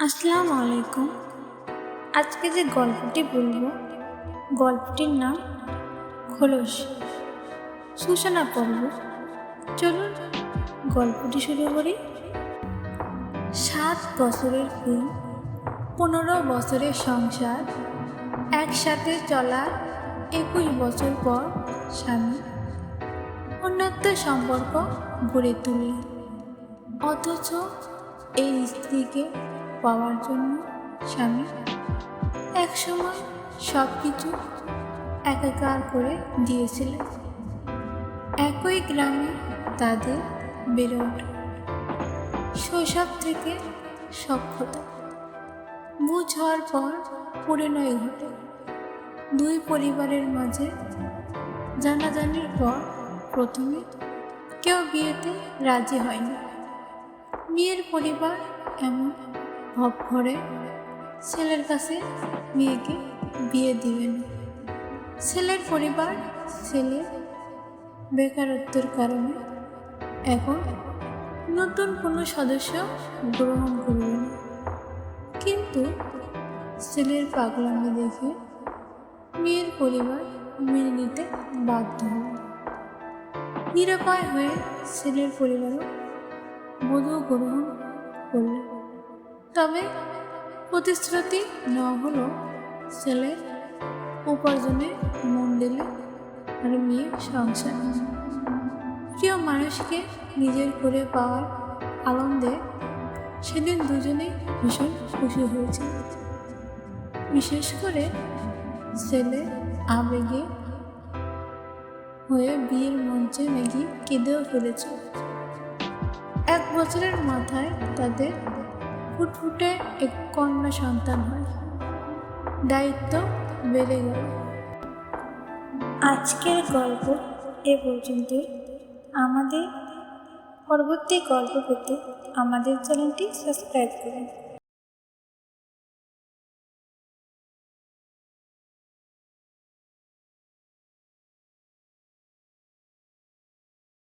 আসসালামু আলাইকুম। আজকে যে গল্পটি বলবো, গল্পটির নাম খোলস। সূচনা পর্ব। চলুন গল্পটি শুরু করি। 7 বছরের প্রেম, 15 বছরের সংসার, একসাথে চলা 21 বছর পর স্বামী অন্যত্র সম্পর্ক গড়ে তুলল। অথচ এই স্ত্রীকে পাওয়ার জন্য স্বামী একসময় সব কিছু একাকার করে দিয়েছিলেন। একই গ্রামে তাদের বেড়ে ওঠা, শৈশব থেকে সখ্যতা বুঝ হওয়ার পর পরিণয় ঘটে। দুই পরিবারের মাঝে জানাজানির পর প্রথমে কেউ বিয়েতে রাজি হয়নি। মেয়ের পরিবার এমন ভাব করে ছেলের কাছে মেয়েকে বিয়ে দিবে না। ছেলের পরিবার ছেলের বেকারত্বের কারণে এখন নতুন কোনো সদস্য গ্রহণ করবে না। কিন্তু ছেলের পাগলামি দেখে মেয়ের পরিবার মেনে নিতে বাধ্য হবে। নিরুপায় হয়ে ছেলের পরিবারও বধূ গ্রহণ করল। তবে প্রতিশ্রুতি নেওয়া হলো ছেলে উপার্জনে মন দিলে আর মেয়ে সংসার। প্রিয় মানুষকে নিজের করে পাওয়ার আনন্দে সেদিন দুজনেই ভীষণ খুশি হয়েছে। বিশেষ করে ছেলে আবেগে হয়ে বিয়ের মঞ্চে নাকি কেঁদেও ফেলেছে। 1 বছরের মাথায় তাদের ফুটফুটে এক কন্যা সন্তান হয়। দায়িত্ব বেড়ে গেল। আজকের গল্প এ পর্যন্ত। আমাদের পরবর্তী গল্প পেতে আমাদের চ্যানেলটি সাবস্ক্রাইব করুন।